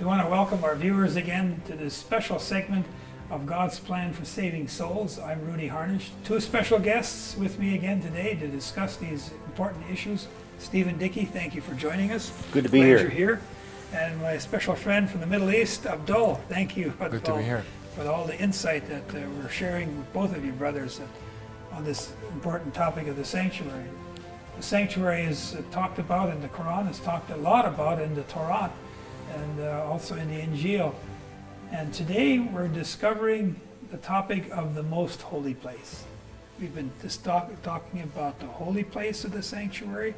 want to welcome our viewers again to this special segment of God's Plan for Saving Souls. I'm Rudy Harnish. Two special guests with me again today to discuss these important issues. Stephen Dickey, thank you for joining us. Good to be Glad here. You're here. And my special friend from the Middle East, Abdul. Thank you, Abdul, Good to be here. for all the insight that we're sharing with both of you brothers on this important topic of the sanctuary. The sanctuary is talked about in the Quran, it's talked a lot about in the Torah, and also in the Injil. And today we're discovering the topic of the most holy place. We've been just talking about the holy place of the sanctuary,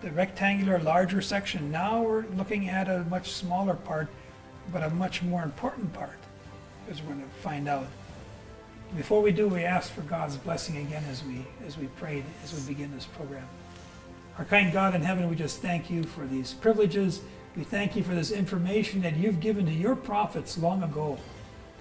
the rectangular larger section. Now we're looking at a much smaller part, but a much more important part, as we're going to find out. Before we do, we ask for God's blessing again as we prayed, as we begin this program. Our kind God in heaven, we just thank you for these privileges. We thank you for this information that you've given to your prophets long ago,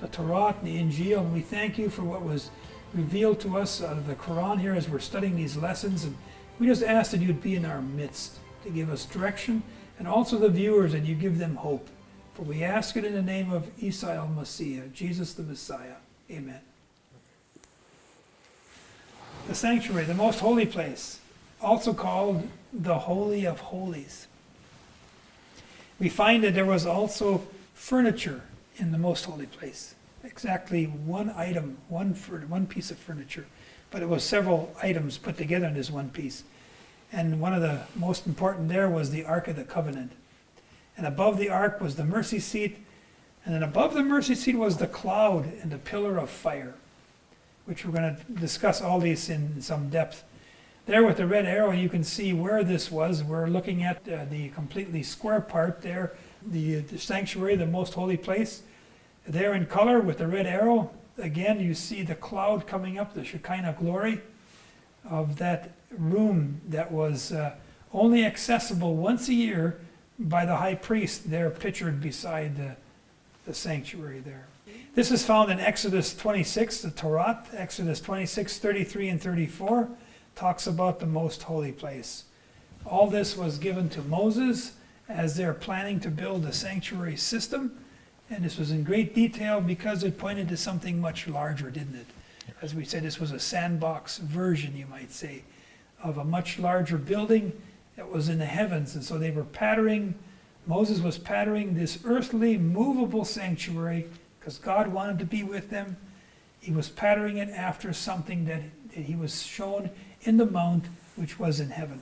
the Torah and the Injil, and we thank you for what was revealed to us out of the Quran here as we're studying these lessons. And we just ask that you'd be in our midst to give us direction, and also the viewers, that you give them hope. For we ask it in the name of Isa al-Messiah, Jesus the Messiah. Amen. The sanctuary, the most holy place, also called the Holy of Holies. We find that there was also furniture in the most holy place. Exactly one item, one piece of furniture, but it was several items put together in this one piece. And one of the most important there was the Ark of the Covenant. And above the Ark was the mercy seat, and then above the mercy seat was the cloud and the pillar of fire, which we're going to discuss all these in some depth. There with the red arrow, you can see where this was. We're looking at the completely square part there, the sanctuary, the most holy place. There in color with the red arrow, again, you see the cloud coming up, the Shekinah glory of that room that was only accessible once a year by the high priest there pictured beside the sanctuary there. This is found in Exodus 26, the Torah, Exodus 26, 33 and 34. Talks about the most holy place. All this was given to Moses as they're planning to build a sanctuary system, and this was in great detail because it pointed to something much larger, didn't it? As we said, this was a sandbox version, you might say, of a much larger building that was in the heavens. And so they were Moses was patterning this earthly, movable sanctuary because God wanted to be with them. He was patterning it after something that he was shown in the mount, which was in heaven.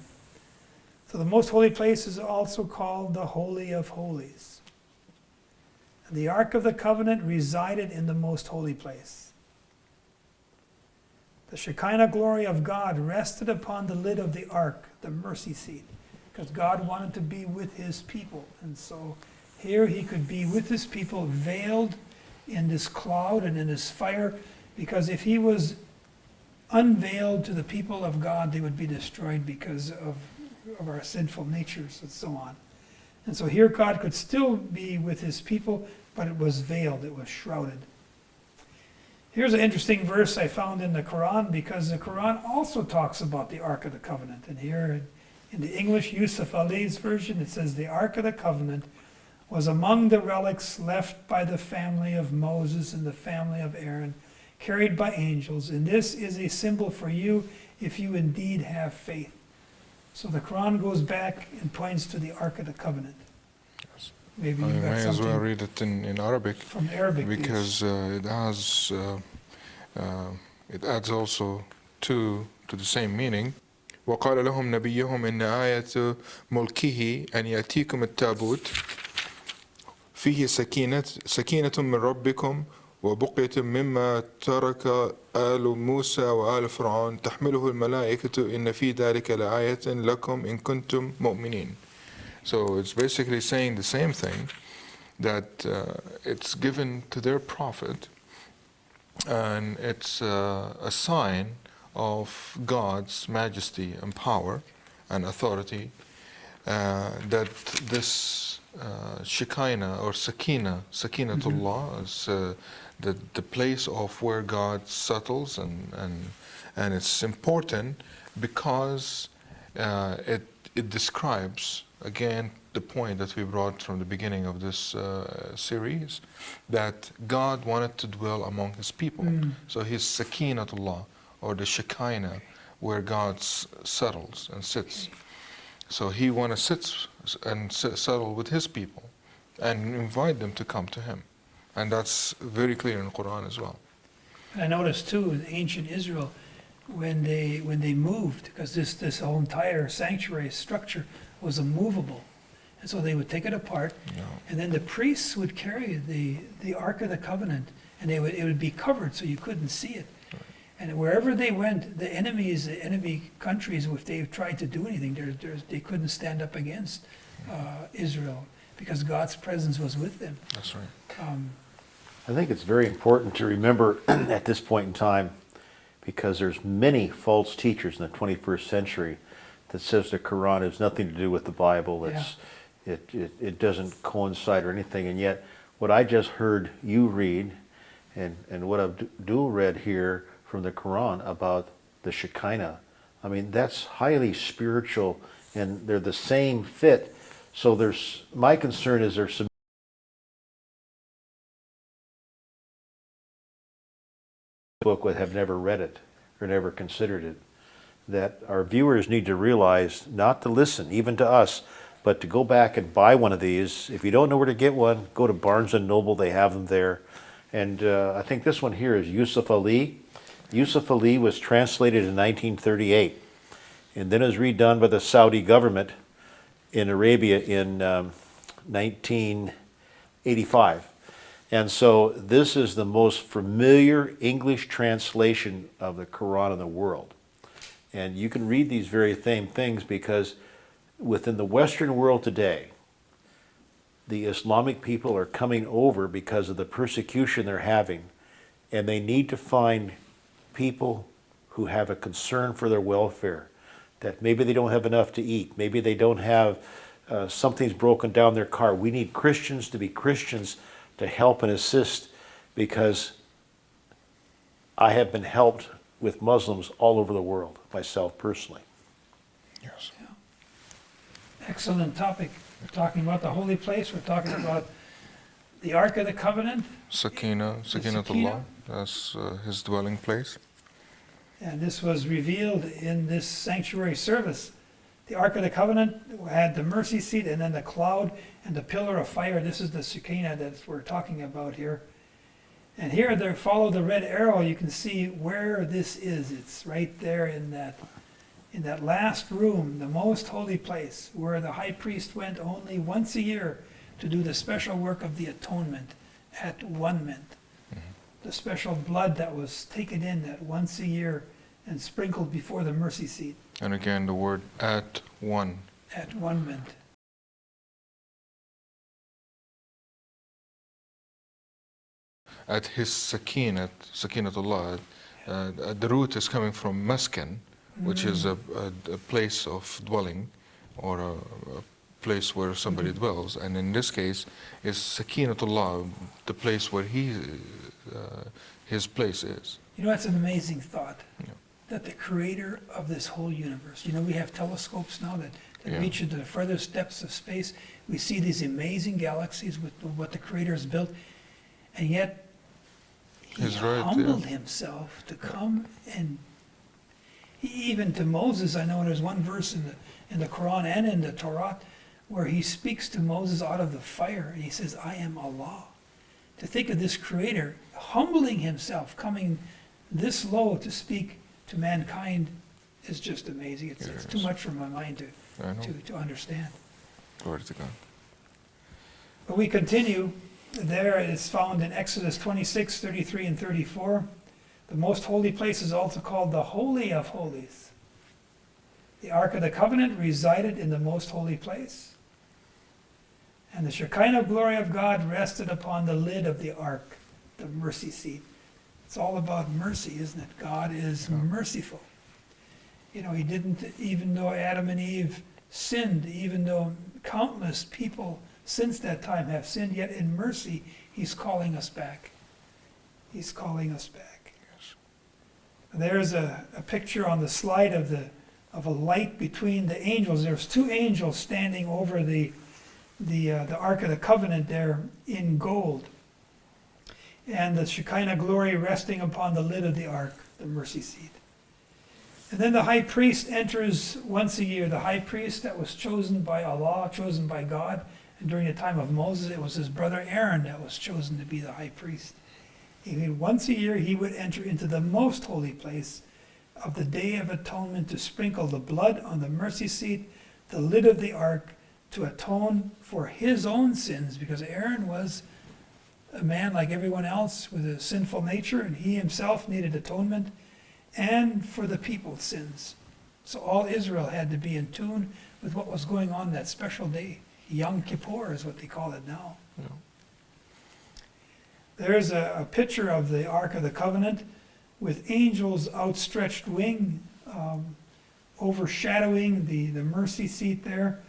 So the most holy place is also called the Holy of Holies. And the Ark of the Covenant resided in the most holy place. The Shekinah glory of God rested upon the lid of the Ark, the mercy seat, because God wanted to be with his people. And so here he could be with his people, veiled in this cloud and in this fire, because if he was unveiled to the people of God, they would be destroyed because of our sinful natures and so on. And so here God could still be with his people, but it was veiled, it was shrouded. Here's an interesting verse I found in the Quran, because the Quran also talks about the Ark of the Covenant. And here in the English Yusuf Ali's version, it says, the Ark of the Covenant was among the relics left by the family of Moses and the family of Aaron, carried by angels, and this is a symbol for you if you indeed have faith. So the Quran goes back and points to the Ark of the Covenant. Yes. Maybe I you got may as something well read it in Arabic, from Arabic, because it has it adds also to the same meaning. وقال لهم نبيهم إن آية ملكه أن يأتيكم التابوت فيه سكينة من ربكم وبقية مما ترك آل موسى وآل فرعون تحمله الملائكة إن في ذلك لآية لكم إن كنتم مؤمنين. So it's basically saying the same thing, that it's given to their prophet, and it's a sign of God's majesty and power and authority, that this Shekinah or Sakinatullah is the place of where God settles, and it's important because it describes, again, the point that we brought from the beginning of this series, that God wanted to dwell among His people. So His Sakinatullah, or the Shekinah, where God settles and sits. So He want to sit and settle with His people and invite them to come to Him. And that's very clear in the Quran as well. And I noticed too, in ancient Israel, when they moved, because this whole entire sanctuary structure was immovable. And so they would take it apart, Yeah. and then the priests would carry the Ark of the Covenant, and it would be covered so you couldn't see it. And wherever they went, the enemy countries, if they tried to do anything, they couldn't stand up against Israel, because God's presence was with them. That's right. I think it's very important to remember at this point in time, because there's many false teachers in the 21st century that says the Quran has nothing to do with the Bible. It doesn't coincide or anything. And yet, what I just heard you read, and what Abdul read here from the Quran about the Shekinah, I mean, that's highly spiritual, and they're the same fit. So my concern is there's some book would have never read it or never considered it. That our viewers need to realize not to listen, even to us, but to go back and buy one of these. If you don't know where to get one, go to Barnes & Noble, they have them there. And I think this one here is Yusuf Ali. Yusuf Ali was translated in 1938, and then it was redone by the Saudi government in Arabia in 1985. And so this is the most familiar English translation of the Quran in the world. And you can read these very same things because within the Western world today, the Islamic people are coming over because of the persecution they're having, and they need to find people who have a concern for their welfare, that maybe they don't have enough to eat, maybe they don't have, something's broken down their car. We need Christians to be Christians to help and assist, because I have been helped with Muslims all over the world, myself personally. Yes. Excellent topic. We're talking about the holy place. We're talking about the Ark of the Covenant. Sakinatullah, Sakinah. that's His dwelling place. And this was revealed in this sanctuary service. The Ark of the Covenant had the mercy seat, and then the cloud and the pillar of fire. This is the Shekinah that we're talking about here. And here, there, follow the red arrow, you can see where this is. It's right there in that last room, the most holy place, where the high priest went only once a year to do the special work of the atonement at one mint. The special blood that was taken in that once a year and sprinkled before the mercy seat And again, the word at one. at one mint. At His Sakinatullah, the root is coming from maskan, which is a place of dwelling, or a place where somebody dwells. And in this case, is Sakinatullah, the place where His place is. You know, that's an amazing thought. Yeah. That the creator of this whole universe, you know, we have telescopes now that Yeah. reach into the furthest depths of space. We see these amazing galaxies with what the creator has built. And yet, he He's right, yeah. humbled himself to come, and even to Moses, I know there's one verse in the Quran and in the Torah where he speaks to Moses out of the fire, and he says, I am Allah. To think of this creator humbling himself, coming this low to speak to mankind is just amazing. It's too much for my mind I know. to understand. Glory to God. But we continue. There it's found in Exodus 26, 33, and 34. The most holy place is also called the Holy of Holies. The Ark of the Covenant resided in the most holy place. And the Shekinah glory of God rested upon the lid of the Ark, the mercy seat. It's all about mercy, isn't it? God is merciful. You know, He didn't, even though Adam and Eve sinned, even though countless people since that time have sinned, yet in mercy, He's calling us back. He's calling us back. Yes. There's a picture on the slide of of a light between the angels. There's two angels standing over the Ark of the Covenant there in gold. And the Shekinah glory resting upon the lid of the ark, the mercy seat. And then the high priest enters once a year. The high priest that was chosen by Allah, chosen by God. And during the time of Moses, it was his brother Aaron that was chosen to be the high priest. Once a year, he would enter into the most holy place of the Day of Atonement to sprinkle the blood on the mercy seat, the lid of the ark, to atone for his own sins, because Aaron was a man like everyone else with a sinful nature, and he himself needed atonement, and for the people's sins. So all Israel had to be in tune with what was going on that special day. Yom Kippur is what they call it now. Yeah. There's a picture of the Ark of the Covenant with angels' outstretched wing overshadowing the mercy seat there.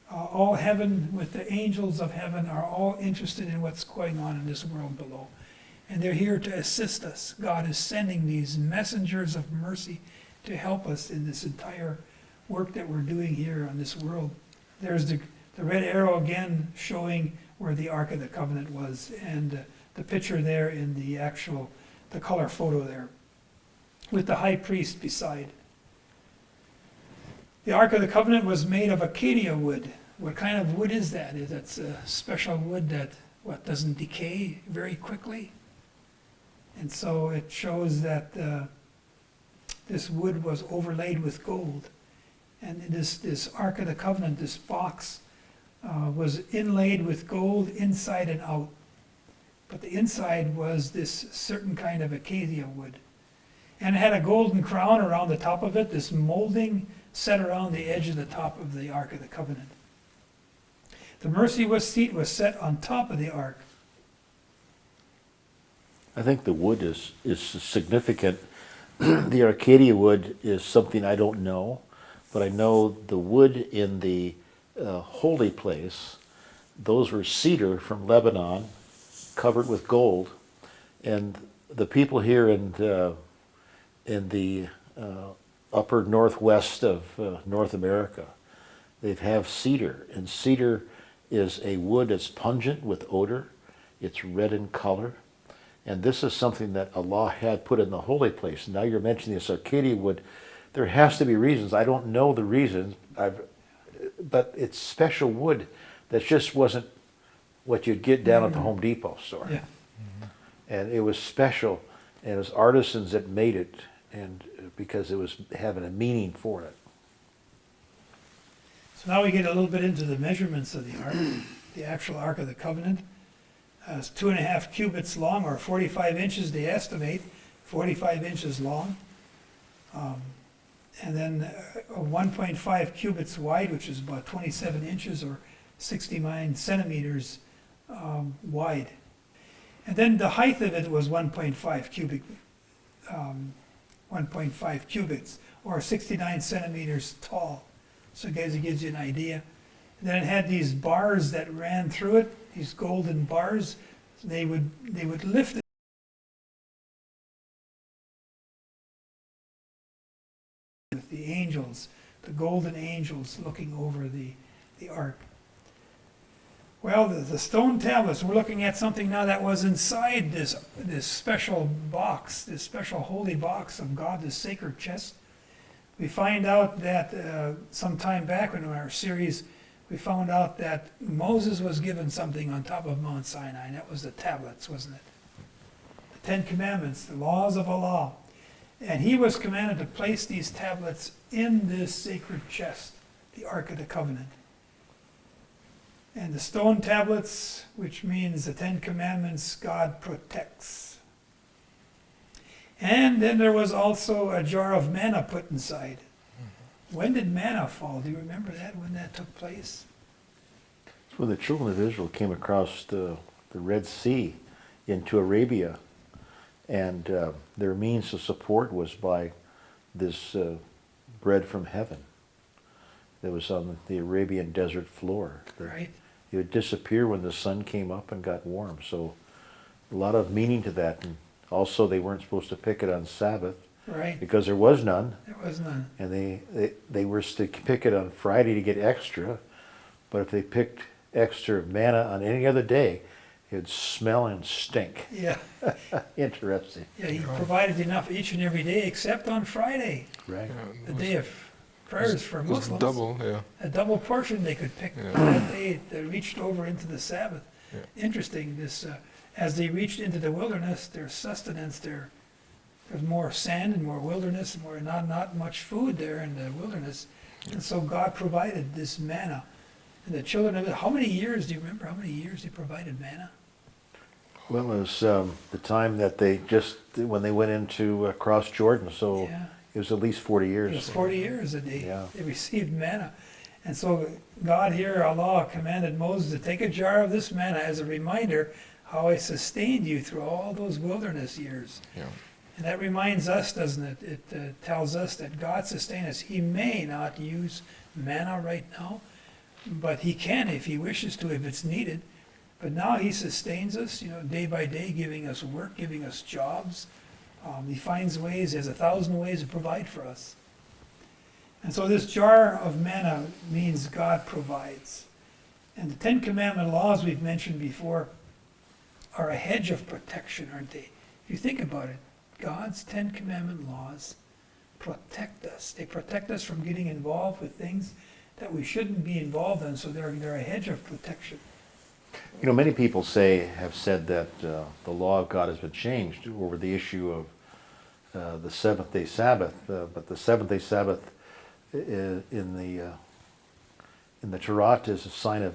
All heaven, with the angels of heaven, are all interested in what's going on in this world below. And they're here to assist us. God is sending these messengers of mercy to help us in this entire work that we're doing here on this world. There's the red arrow again showing where the Ark of the Covenant was, and the picture there in the color photo there, with the high priest beside. The Ark of the Covenant was made of acacia wood. What kind of wood is that? That's a special wood that doesn't decay very quickly. And so it shows that this wood was overlaid with gold. And this Ark of the Covenant, this box, was inlaid with gold inside and out. But the inside was this certain kind of acacia wood. And it had a golden crown around the top of it, this molding set around the edge of the top of the Ark of the Covenant. The mercy seat was set on top of the ark. I think the wood is significant. The Arcadia wood is something I don't know, but I know the wood in the holy place, those were cedar from Lebanon, covered with gold, and the people here in the upper northwest of North America, they have cedar, and cedar is a wood that's pungent with odor. It's red in color, and this is something that Allah had put in the holy place. Now you're mentioning this Arcadia wood. There has to be reasons. I don't know the reasons, but it's special wood that just wasn't what you'd get down at the Home Depot store. Yeah. And it was special, and it was artisans that made it, and because it was having a meaning for it. So now we get a little bit into the measurements of the ark. The actual Ark of the Covenant is 2.5 cubits long, or 45 inches, they estimate, 45 inches long. And then 1.5 cubits wide, which is about 27 inches or 69 centimeters wide. And then the height of it was 1.5 cubits, or 69 centimeters tall. So it gives you an idea. And then it had these bars that ran through it, these golden bars. They would lift it with the angels, the golden angels looking over the ark. Well, the stone tablets, we're looking at something now that was inside this special box, this special holy box of God, this sacred chest. We find out that some time back in our series, we found out that Moses was given something on top of Mount Sinai, and that was the tablets, wasn't it? The Ten Commandments, the laws of Allah. And he was commanded to place these tablets in this sacred chest, the Ark of the Covenant. And the stone tablets, which means the Ten Commandments, God protects. And then there was also a jar of manna put inside. When did manna fall? Do you remember that, when that took place? It's when the children of Israel came across the Red Sea into Arabia, and their means of support was by this bread from heaven that was on the Arabian desert floor. Right. It would disappear when the sun came up and got warm. So a lot of meaning to that. And also they weren't supposed to pick it on Sabbath. Right. because there was none. There was none. And they were to pick it on Friday to get extra, but if they picked extra manna on any other day, it'd smell and stink. Yeah. Interesting, Yeah, he provided enough each and every day except on Friday, right? the day of prayers for It was Muslims. double, yeah. A double portion they could pick Yeah. that day that reached over into the Sabbath. Yeah. Interesting, this, as they reached into the wilderness, their sustenance, there's more sand and more wilderness, more not much food there in the wilderness. And so God provided this manna. And the children of it, how many years, do you remember how many years he provided manna? Well, it was the time that when they went into cross Jordan, so Yeah. it was at least 40 years. It was 40 years that Yeah. they received manna. And so God here, Allah, commanded Moses to take a jar of this manna as a reminder how I sustained you through all those wilderness years. Yeah. And that reminds us, doesn't it? It tells us that God sustains us. He may not use manna right now, but he can if he wishes to, if it's needed. But now he sustains us, day by day, giving us work, giving us jobs. He finds ways, he has 1,000 ways to provide for us. And so this jar of manna means God provides. And the Ten Commandment laws we've mentioned before are a hedge of protection, aren't they? If you think about it, God's Ten Commandment laws protect us. They protect us from getting involved with things that we shouldn't be involved in, so they're a hedge of protection. Many people have said that the law of God has been changed over the issue of the seventh-day Sabbath, but the seventh-day Sabbath in the Torah is a sign of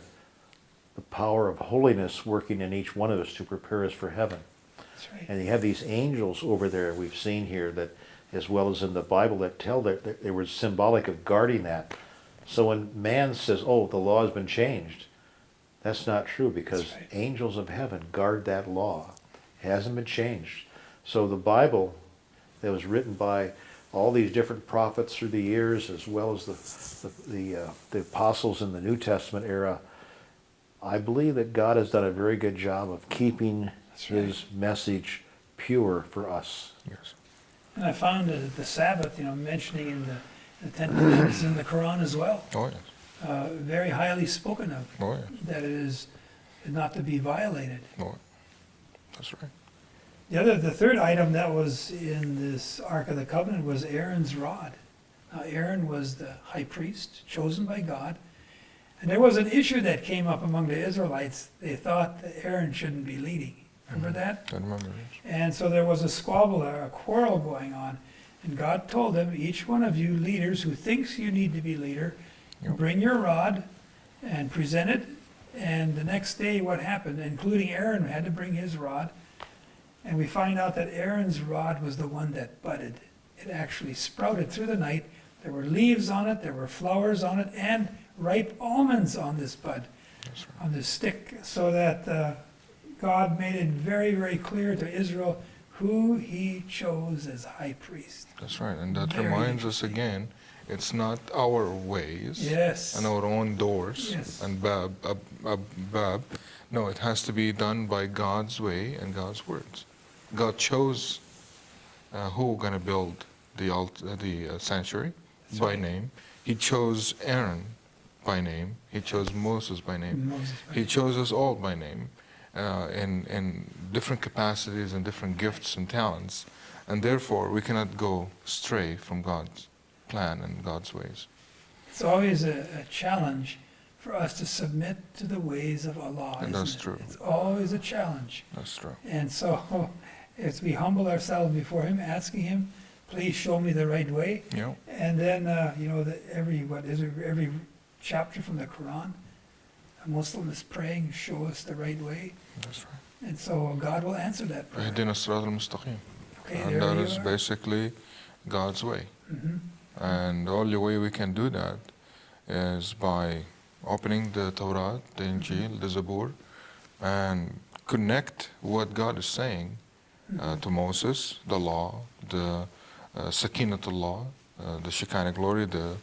the power of holiness working in each one of us to prepare us for heaven. That's right. And you have these angels over there we've seen here that, as well as in the Bible, that tell that they were symbolic of guarding that. So when man says, "Oh, the law has been changed," that's not true, because That's right. angels of heaven guard that law. It hasn't been changed. So the Bible that was written by all these different prophets through the years, as well as the apostles in the New Testament era, I believe that God has done a very good job of keeping That's right. his message pure for us. Yes. And I found the Sabbath, mentioning in the Ten Commandments in the Quran as well, Oh, yes. very highly spoken of, Oh, yes. that it is not to be violated. Oh, that's right. The third item that was in this Ark of the Covenant was Aaron's rod. Now, Aaron was the high priest chosen by God, and there was an issue that came up among the Israelites. They thought that Aaron shouldn't be leading. Remember that? I remember this. And so there was a squabble, a quarrel going on, and God told them, each one of you leaders who thinks you need to be leader, Yep. bring your rod and present it. And the next day, what happened, including Aaron had to bring his rod, and we find out that Aaron's rod was the one that budded. It actually sprouted through the night. There were leaves on it, there were flowers on it, and ripe almonds on this bud, That's right. on this stick, so that God made it very, very clear to Israel who he chose as high priest. That's right. And that Very reminds us interesting. again, it's not our ways Yes. and our own doors Yes. and bab. No, it has to be done by God's way and God's words. God chose who going to build the sanctuary That's by right. name. He chose Aaron by name. He chose Moses by name. Moses, He chose us all by name in different capacities and different gifts and talents. And therefore, we cannot go stray from God's plan and God's ways. It's always a challenge for us to submit to the ways of Allah. And isn't that's it? true. It's always a challenge. That's true. And so, as we humble ourselves before Him, asking Him, please show me the right way. You know? And then, every chapter from the Quran, a Muslim is praying, show us the right way. That's right. And so God will answer that prayer. اهدنا الصراط المستقيم. Okay, And there that you is are. basically God's way. Mhm. And the only way we can do that is by opening the Torah, the Injil, the Zabur, and connect what God is saying to Moses, the law, the Sakinatullah, the Shekinah glory, the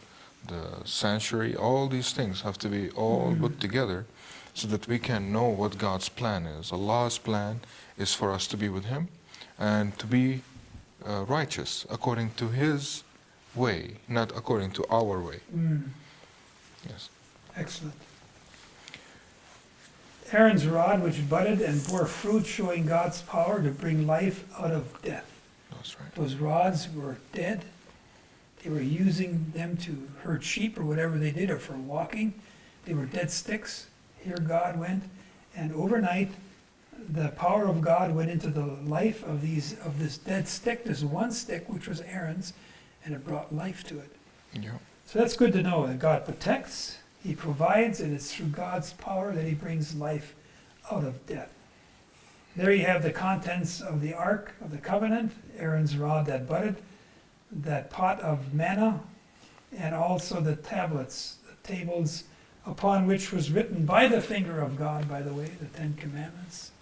sanctuary. All these things have to be all put together so that we can know what God's plan is. Allah's plan is for us to be with Him and to be righteous according to His way, not according to our way. Yes. Excellent. Aaron's rod, which budded and bore fruit, showing God's power to bring life out of death. That's right. Those rods were dead. They were using them to herd sheep or whatever they did, or for walking. They were dead sticks. Here God went, and overnight, the power of God went into the life of this dead stick, this one stick, which was Aaron's, and it brought life to it. Yeah. So that's good to know that God protects, He provides, and it's through God's power that He brings life out of death. There you have the contents of the Ark of the Covenant, Aaron's rod that budded, that pot of manna, and also the tablets, the tables upon which was written by the finger of God, by the way, the Ten Commandments.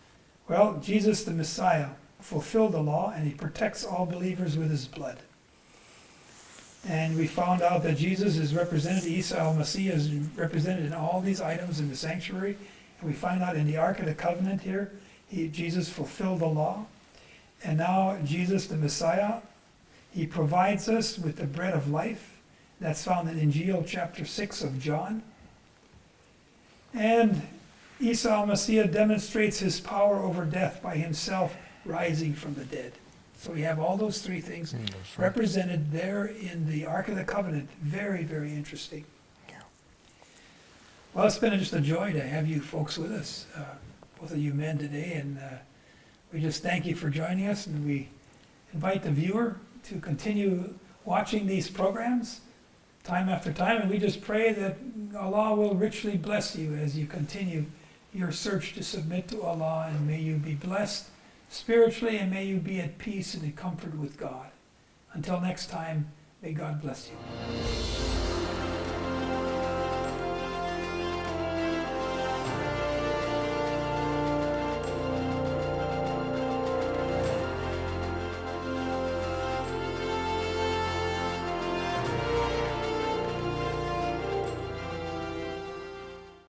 Well, Jesus the Messiah fulfilled the law, and He protects all believers with His blood. And we found out that Jesus is represented, Isa al-Masih is represented in all these items in the sanctuary. And we find out in the Ark of the Covenant here, Jesus fulfilled the law. And now Jesus the Messiah, He provides us with the bread of life. That's found in Injil chapter 6 of John. And Isa al-Masih demonstrates His power over death by Himself rising from the dead. So we have all those three things That's right. represented there in the Ark of the Covenant. Very, very interesting. Yeah. Well, it's been just a joy to have you folks with us, both of you men today, and we just thank you for joining us, and we invite the viewer to continue watching these programs time after time, and we just pray that Allah will richly bless you as you continue your search to submit to Allah, and may you be blessed spiritually, and may you be at peace and in comfort with God. Until next time, may God bless you.